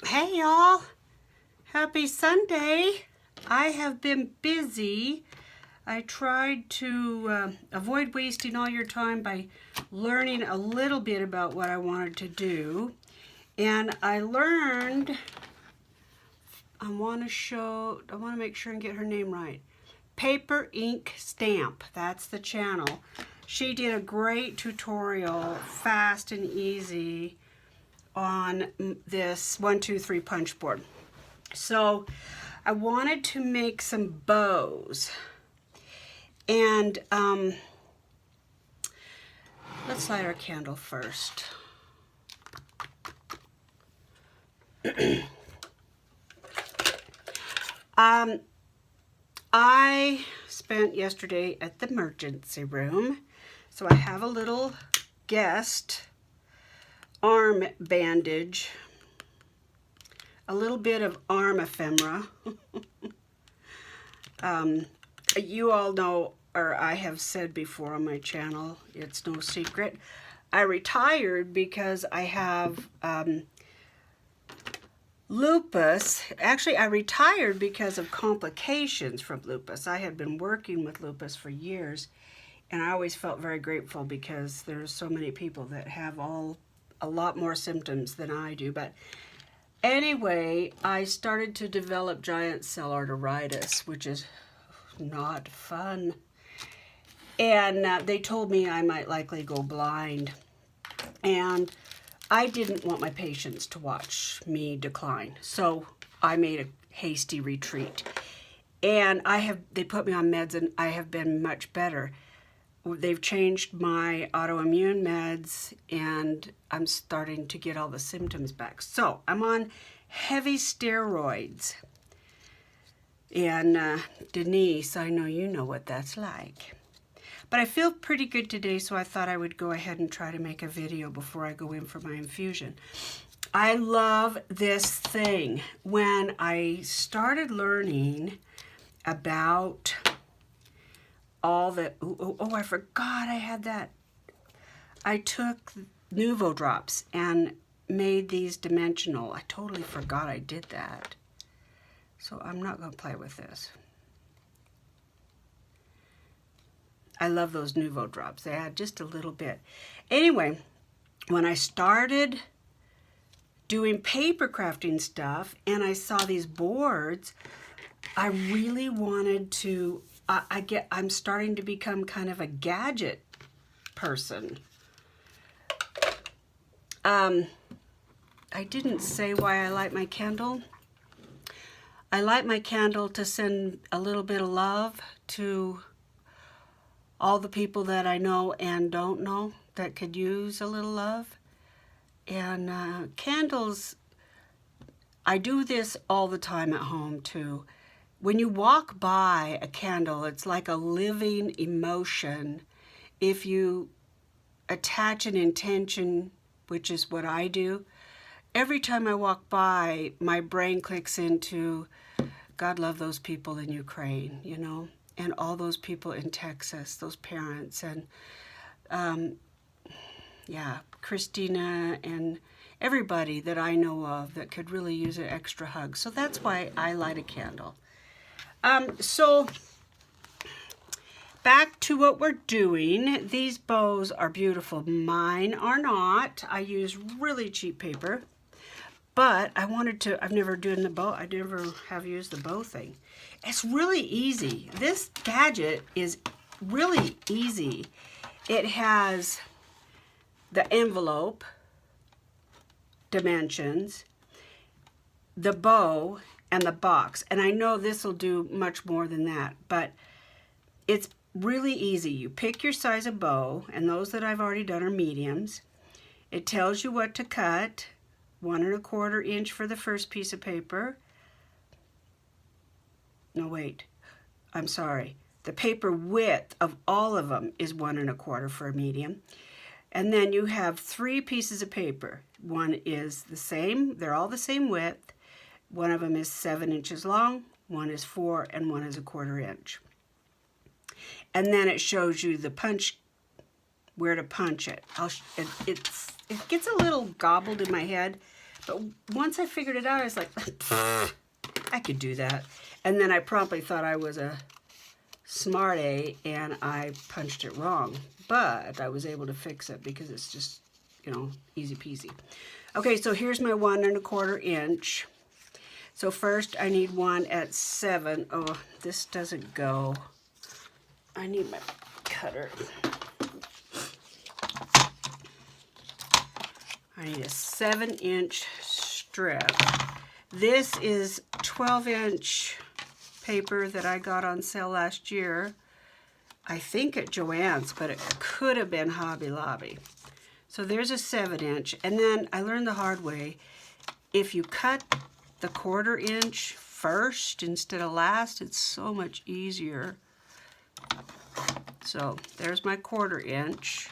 Hey y'all, happy Sunday. I have been busy. I tried to avoid wasting all your time by learning a little bit about what I wanted to do. And I learned, I want to make sure and get her name right. Paper Ink Stamp, that's the channel. She did a great tutorial, fast and easy, on this 1, 2, 3 punch board. So I wanted to make some bows, and let's light our candle first. I spent yesterday at the emergency room, so I have a little guest arm bandage, a little bit of arm ephemera. You all know, or I have said before on my channel, it's no secret, I retired because I have lupus. Actually, I retired because of complications from lupus. I had been working with lupus for years, and I always felt very grateful because there's so many people that have a lot more symptoms than I do. But anyway, I started to develop giant cell arteritis, which is not fun. And they told me I might likely go blind. And I didn't want my patients to watch me decline. So I made a hasty retreat. And they put me on meds, and I have been much better. They've changed my autoimmune meds, and I'm starting to get all the symptoms back. So I'm on heavy steroids. And Denise, I know you know what that's like. But I feel pretty good today, so I thought I would go ahead and try to make a video before I go in for my infusion. I love this thing. When I started learning about all the, oh, I forgot I had that. I took Nuvo drops and made these dimensional. I totally forgot I did that. So I'm not going to play with this. I love those Nuvo drops. They add just a little bit. Anyway, when I started doing paper crafting stuff and I saw these boards, I really wanted to, I'm starting to become kind of a gadget person. I didn't say why I light my candle. I light my candle to send a little bit of love to all the people that I know and don't know that could use a little love. And candles, I do this all the time at home too. When you walk by a candle, it's like a living emotion. If you attach an intention, which is what I do, every time I walk by, my brain clicks into, God love those people in Ukraine, you know, and all those people in Texas, those parents, and yeah, Christina and everybody that I know of that could really use an extra hug. So that's why I light a candle. So back to what we're doing. These bows are beautiful. Mine are not. I use really cheap paper. But I wanted to, I've never done the bow, I never have used the bow thing. It's really easy. This gadget is really easy. It has the envelope, dimensions, the bow, and the box. And I know this will do much more than that, but it's really easy. You pick your size of bow, and those that I've already done are mediums. It tells you what to cut. 1 1/4 inch for the first piece of paper. No, wait, I'm sorry. The paper width of all of them is 1 1/4 for a medium. And then you have 3 pieces of paper. One is the same, they're all the same width. One of them is 7 inches long, one is 4, and one is 1/4 inch. And then it shows you the punch, where to punch it. It gets a little gobbled in my head, But once I figured it out, I was like, I could do that. And then I promptly thought I was a smart-a and I punched it wrong. But I was able to fix it because it's just, you know, easy peasy. Okay, so here's my 1 1/4 inch. So first I need one at 7. Oh, this doesn't go. I need my cutter. I need a 7-inch strip. This is 12-inch paper that I got on sale last year. I think at Joann's, but it could have been Hobby Lobby. So there's a 7-inch, and then I learned the hard way. If you cut the 1/4 inch first instead of last, it's so much easier. So there's my 1/4 inch.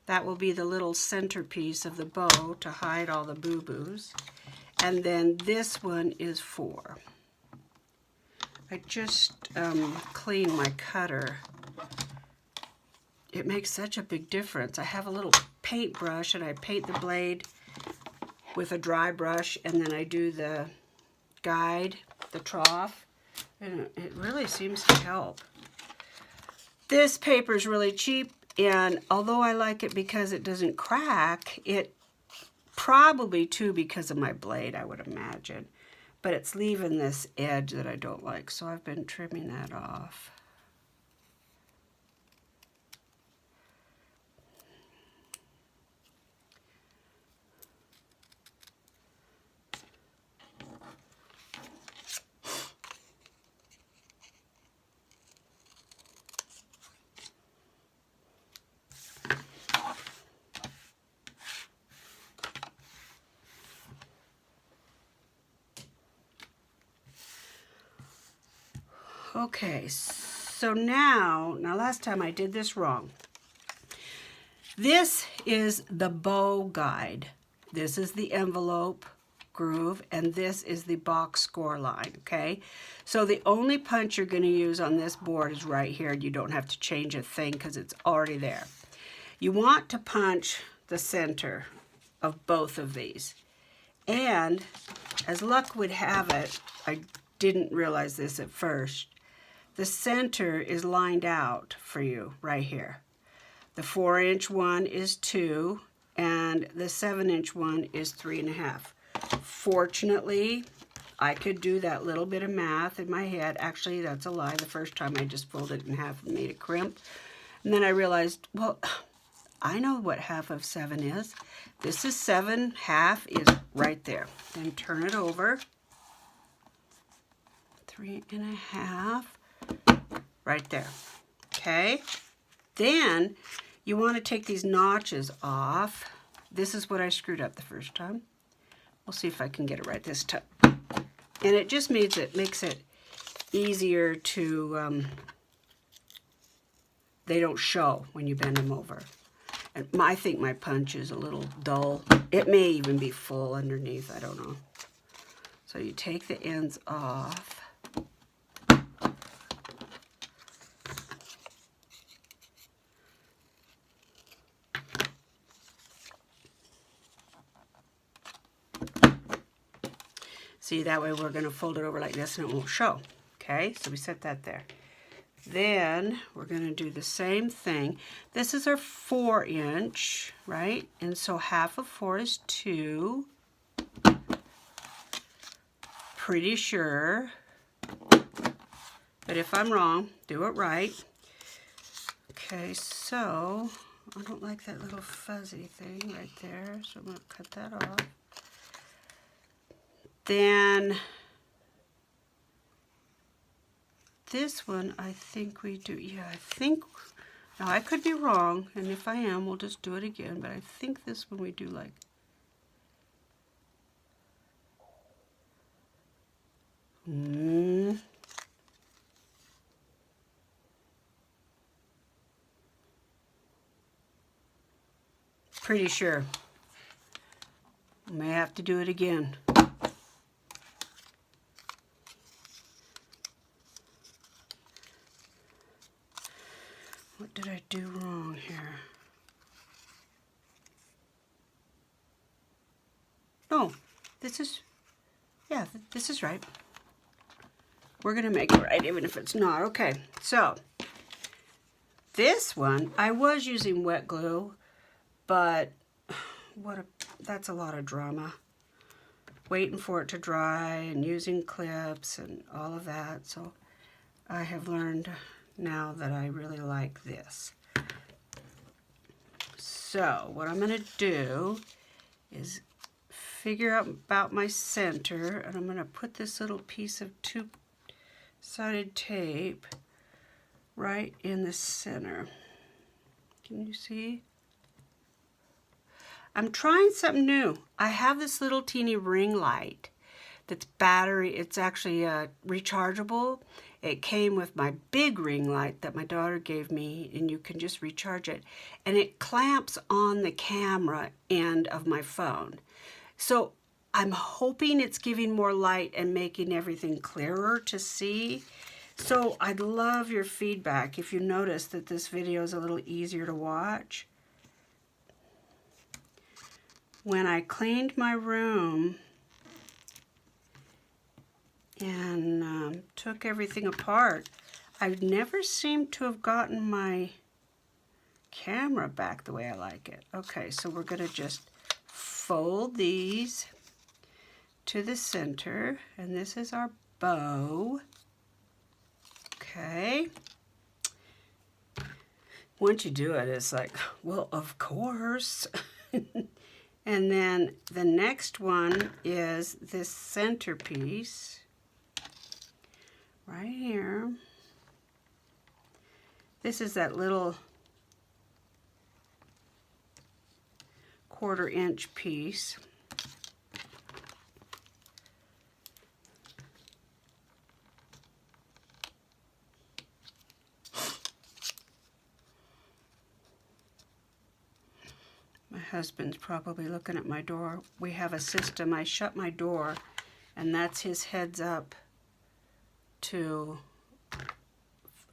That will be the little centerpiece of the bow to hide all the boo-boos. And then this one is 4. I just cleaned my cutter. It makes such a big difference. I have a little paintbrush and I paint the blade with a dry brush, and then I do the guide, the trough, and it really seems to help. This paper is really cheap, and although I like it because it doesn't crack, it probably too because of my blade, I would imagine. But it's leaving this edge that I don't like, so I've been trimming that off. Okay, so now last time I did this wrong. This is the bow guide. This is the envelope groove, and this is the box score line, okay? So the only punch you're going to use on this board is right here. You don't have to change a thing because it's already there. You want to punch the center of both of these. And as luck would have it, I didn't realize this at first, the center is lined out for you right here. The 4-inch one is 2, and the 7-inch one is 3.5. Fortunately, I could do that little bit of math in my head. Actually, that's a lie. The first time I just folded it in half and made it crimp. And then I realized, well, I know what half of 7 is. This is 7, half is right there. Then turn it over. 3.5. Right there, okay? Then you want to take these notches off. This is what I screwed up the first time. We'll see if I can get it right this time. And it just makes it easier to, they don't show when you bend them over. And I think my punch is a little dull. It may even be full underneath, I don't know. So you take the ends off. See, that way we're going to fold it over like this and it won't show. Okay, so we set that there. Then we're going to do the same thing. This is our 4-inch, right? And so half of 4 is 2. Pretty sure. But if I'm wrong, do it right. Okay, so I don't like that little fuzzy thing right there, so I'm going to cut that off. Then this one, I think we do, yeah, I think, now I could be wrong, and if I am, we'll just do it again, but I think this one we do like, pretty sure. May have to do it again. What did I do wrong here? this is, yeah, this is right. We're going to make it right, even if it's not. Okay, so this one, I was using wet glue, but that's a lot of drama. Waiting for it to dry and using clips and all of that. So I have learned now that I really like this. So what I'm going to do is figure out about my center, and I'm going to put this little piece of two-sided tape right in the center. Can you see? I'm trying something new. I have this little teeny ring light that's battery. It's actually rechargeable. It came with my big ring light that my daughter gave me, and you can just recharge it. And it clamps on the camera end of my phone. So I'm hoping it's giving more light and making everything clearer to see. So I'd love your feedback if you notice that this video is a little easier to watch. When I cleaned my room and took everything apart, I've never seemed to have gotten my camera back the way I like it. Okay, so we're going to just fold these to the center, and this is our bow. Okay. Once you do it, it's like, well, of course. And then the next one is this centerpiece right here. This is that little 1/4-inch piece. My husband's probably looking at my door. We have a system. I shut my door, and that's his heads up to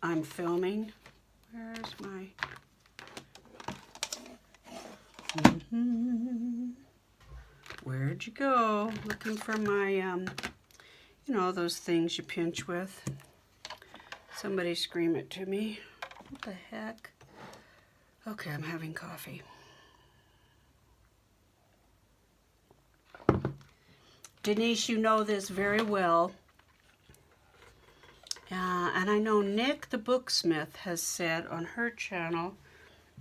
I'm filming. Where's my... Where'd you go? Looking for my, you know, those things you pinch with. Somebody scream it to me. What the heck? Okay, I'm having coffee. Denise, you know this very well. And I know Nick the Booksmith has said on her channel,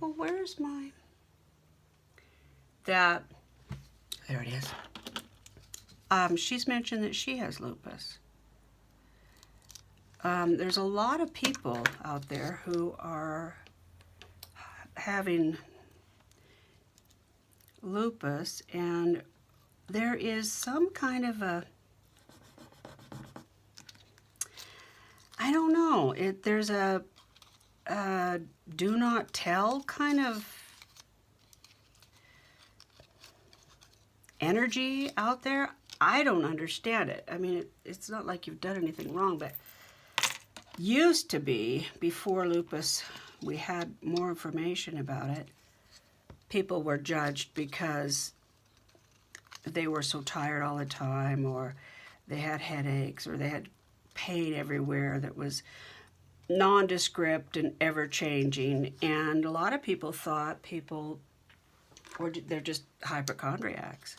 well, where's my... That, there it is. She's mentioned that she has lupus. There's a lot of people out there who are having lupus, and there is some kind of a, I don't know, there's a do not tell kind of energy out there. I don't understand it. I mean, it's not like you've done anything wrong, but used to be, before lupus, we had more information about it. People were judged because they were so tired all the time, or they had headaches, or they had pain everywhere that was nondescript and ever-changing. And a lot of people thought they're just hypochondriacs.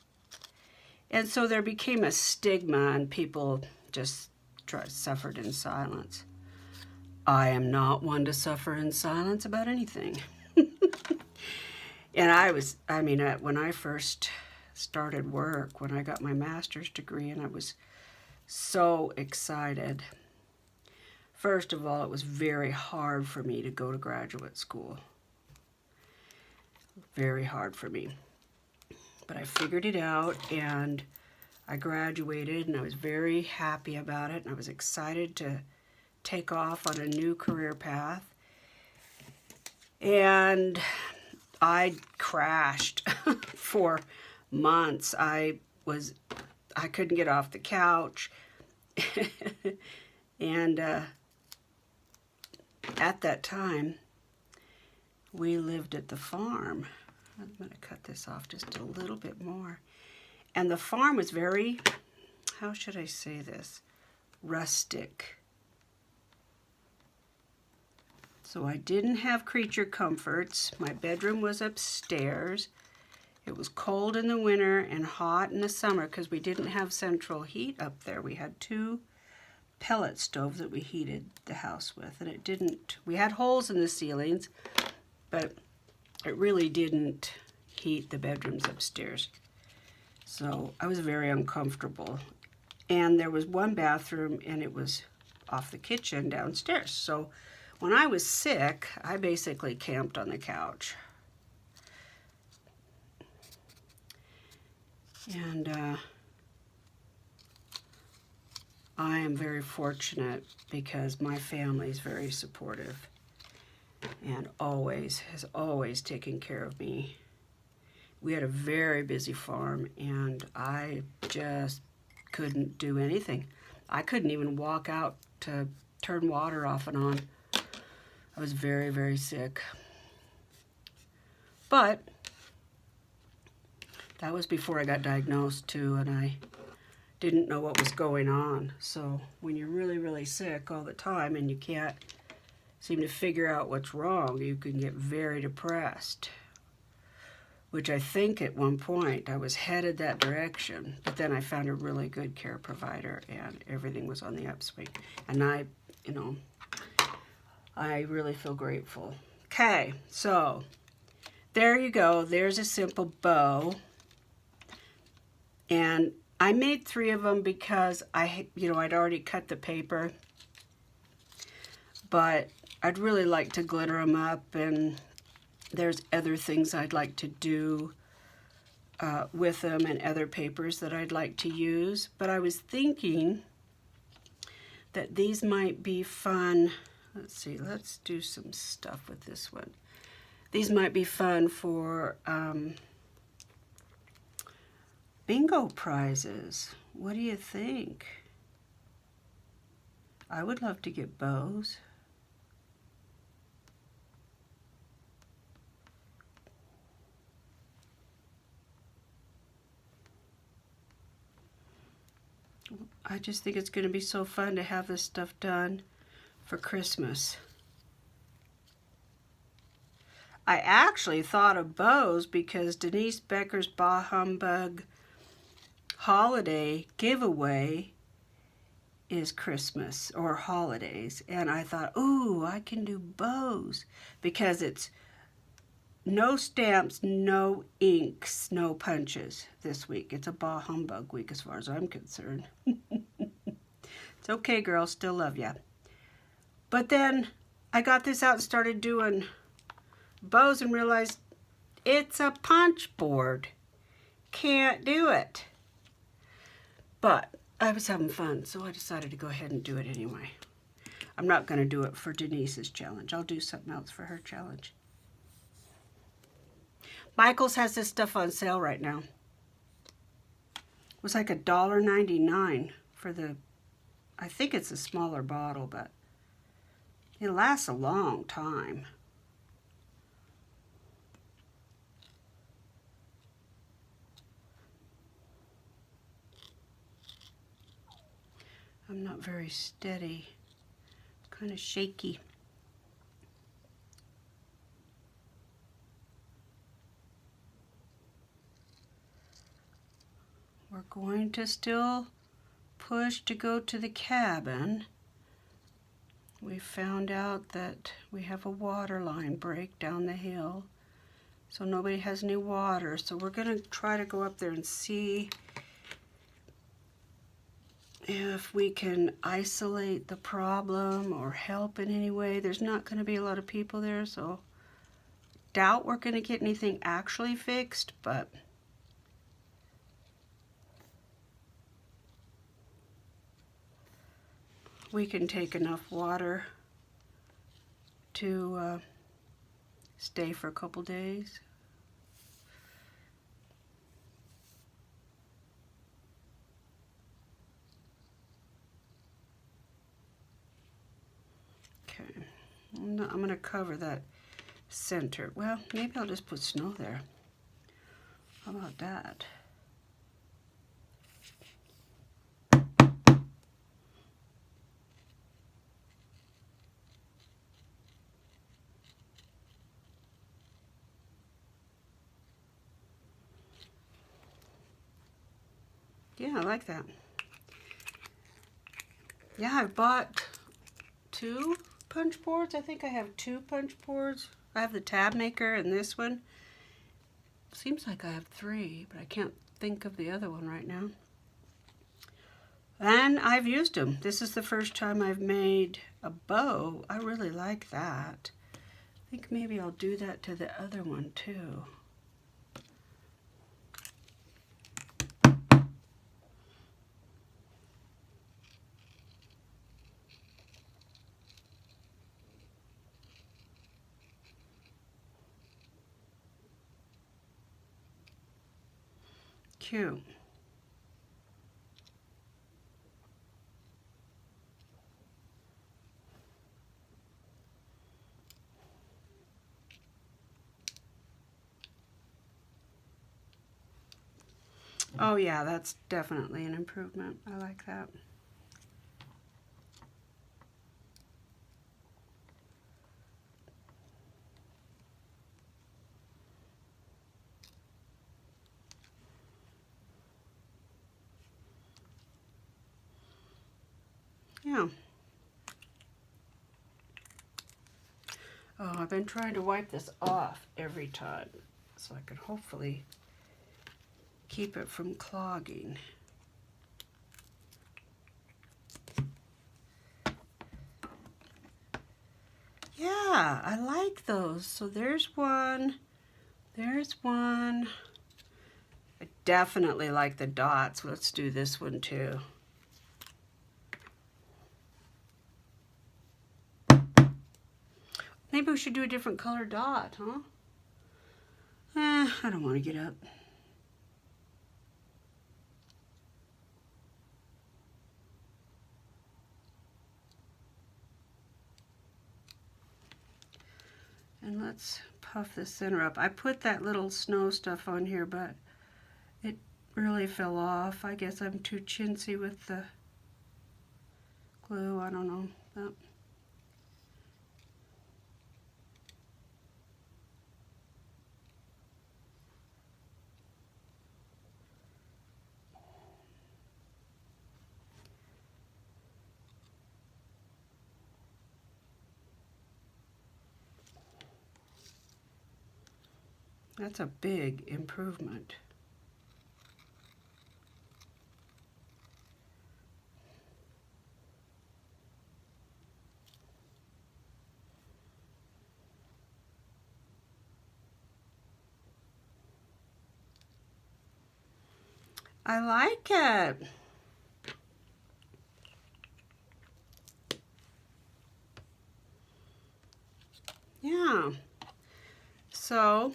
And so there became a stigma, and people just suffered in silence. I am not one to suffer in silence about anything. And when I first started work, when I got my master's degree, and I was so excited. First of all, it was very hard for me to go to graduate school. Very hard for me. But I figured it out, and I graduated, and I was very happy about it, and I was excited to take off on a new career path. And I crashed for months. I couldn't get off the couch. And at that time, we lived at the farm. I'm going to cut this off just a little bit more. And the farm was very, how should I say this, rustic. So I didn't have creature comforts. My bedroom was upstairs. It was cold in the winter and hot in the summer because we didn't have central heat up there. We had 2 pellet stoves that we heated the house with, and it didn't, we had holes in the ceilings, but it really didn't heat the bedrooms upstairs. So I was very uncomfortable. And there was one bathroom, and it was off the kitchen downstairs. So when I was sick, I basically camped on the couch. And I am very fortunate because my family is very supportive and has always taken care of me. We had a very busy farm, and I just couldn't do anything. I couldn't even walk out to turn water off and on. I was very, very sick. But that was before I got diagnosed too, and I didn't know what was going on. So when you're really, really sick all the time and you can't seem to figure out what's wrong, you can get very depressed. Which I think at one point I was headed that direction, but then I found a really good care provider and everything was on the upswing. And I really feel grateful. Okay, so there you go. There's a simple bow. And I made 3 of them because I'd already cut the paper, but I'd really like to glitter them up, and there's other things I'd like to do with them and other papers that I'd like to use. But I was thinking that these might be fun. Let's see, let's do some stuff with this one. These might be fun for bingo prizes. What do you think? I would love to get bows. I just think it's going to be so fun to have this stuff done for Christmas. I actually thought of bows because Denise Becker's Bah Humbug holiday giveaway is Christmas or holidays, and I thought, ooh, I can do bows because it's no stamps, no inks, no punches this week. It's a Bah Humbug week as far as I'm concerned. It's okay, girl, still love ya. But then I got this out and started doing bows and realized it's a punch board. Can't do it. But I was having fun, so I decided to go ahead and do it anyway. I'm not going to do it for Denise's challenge. I'll do something else for her challenge. Michael's has this stuff on sale right now. It was like $1.99 for the, I think it's a smaller bottle, but it lasts a long time. I'm not very steady, kind of shaky. We're going to still push to go to the cabin. We found out that we have a water line break down the hill, so nobody has any water. So we're going to try to go up there and see if we can isolate the problem or help in any way. There's not going to be a lot of people there, so doubt we're going to get anything actually fixed, but we can take enough water to stay for a couple days. Okay, I'm going to cover that center. Well, maybe I'll just put snow there. How about that? Yeah, I like that. Yeah, I've bought 2 punch boards. I think I have 2 punch boards. I have the tab maker and this one. Seems like I have 3, but I can't think of the other one right now. And I've used them. This is the first time I've made a bow. I really like that. I think maybe I'll do that to the other one too. Cute. Oh yeah, that's definitely an improvement. I like that. Yeah. Oh, I've been trying to wipe this off every time so I can hopefully keep it from clogging. Yeah, I like those. So there's one. There's one. I definitely like the dots. Let's do this one too. Maybe we should do a different color dot, huh? I don't want to get up. And let's puff the center up. I put that little snow stuff on here, but it really fell off. I guess I'm too chintzy with the glue. I don't know. But that's a big improvement. I like it. Yeah. So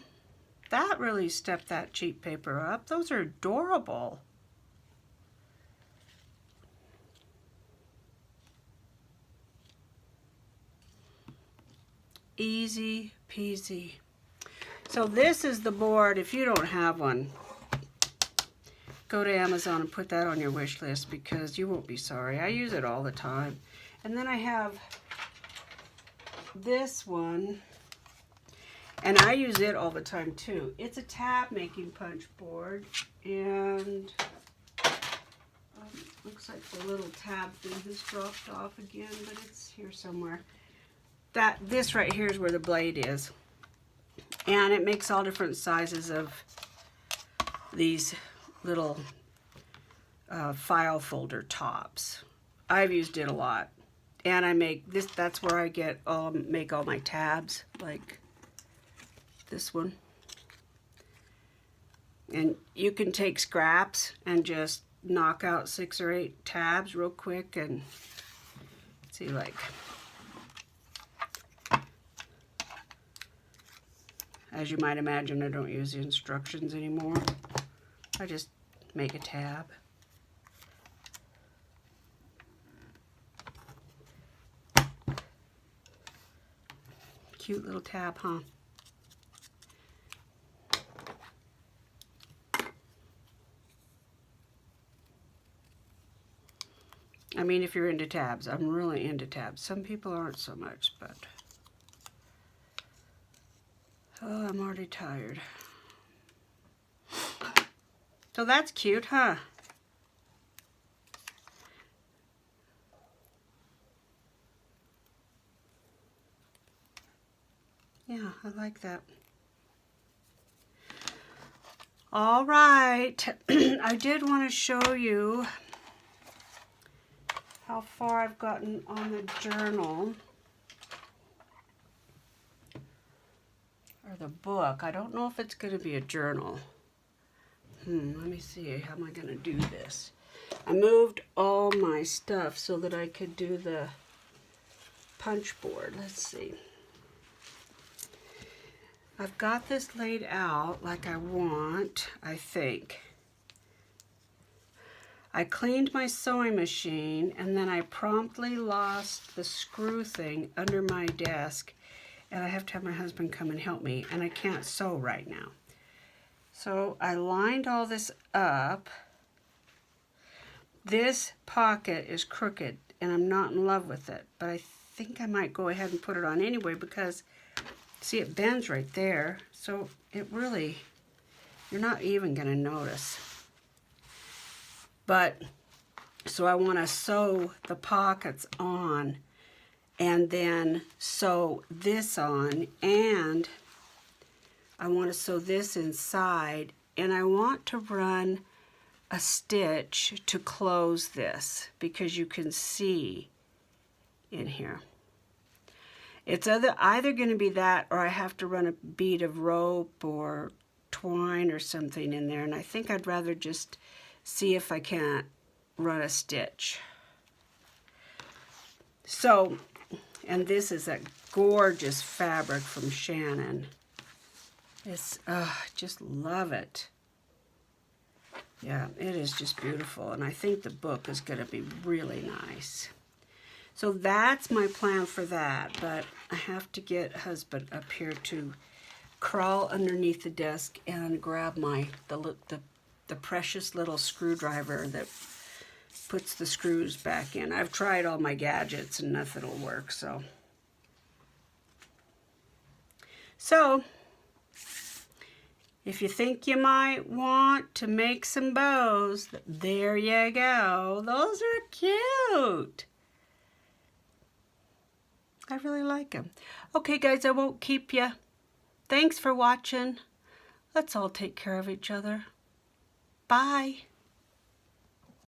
that really stepped that cheap paper up. Those are adorable. Easy peasy. So this is the board. If you don't have one, go to Amazon and put that on your wish list because you won't be sorry. I use it all the time. And then I have this one, and I use it all the time too. It's a tab making punch board, and looks like the little tab thing has dropped off again, but it's here somewhere. This right here is where the blade is, and it makes all different sizes of these little file folder tops. I've used it a lot, and I make this. That's where I make all my tabs, like this one. And you can take scraps and just knock out 6 or 8 tabs real quick, and see, like, as you might imagine, I don't use the instructions anymore. I just make a tab. Cute little tab, huh? I mean, if you're into tabs, I'm really into tabs. Some people aren't so much, but oh, I'm already tired. So that's cute, huh? Yeah, I like that. All right, I did want to show you how far I've gotten on the journal, or the book. I don't know if it's going to be a journal. Let me see, how am I going to do this? I moved all my stuff so that I could do the punch board. Let's see. I've got this laid out like I want, I think. I cleaned my sewing machine and then I promptly lost the screw thing under my desk, and I have to have my husband come and help me, and I can't sew right now. So I lined all this up. This pocket is crooked and I'm not in love with it, but I think I might go ahead and put it on anyway because, see, it bends right there. So it really, you're not even gonna notice. But, so I wanna sew the pockets on and then sew this on, and I wanna sew this inside, and I want to run a stitch to close this because you can see in here. It's either going to be that, or I have to run a bead of rope or twine or something in there, and I think I'd rather just see if I can't run a stitch. So, and this is a gorgeous fabric from Shannon. It's, just love it. Yeah, it is just beautiful, and I think the book is going to be really nice. So that's my plan for that, but I have to get husband up here to crawl underneath the desk and grab the precious little screwdriver that puts the screws back in. I've tried all my gadgets and nothing will work, so. If you think you might want to make some bows, there you go. Those are cute. I really like them. Okay, guys, I won't keep you. Thanks for watching. Let's all take care of each other. Bye.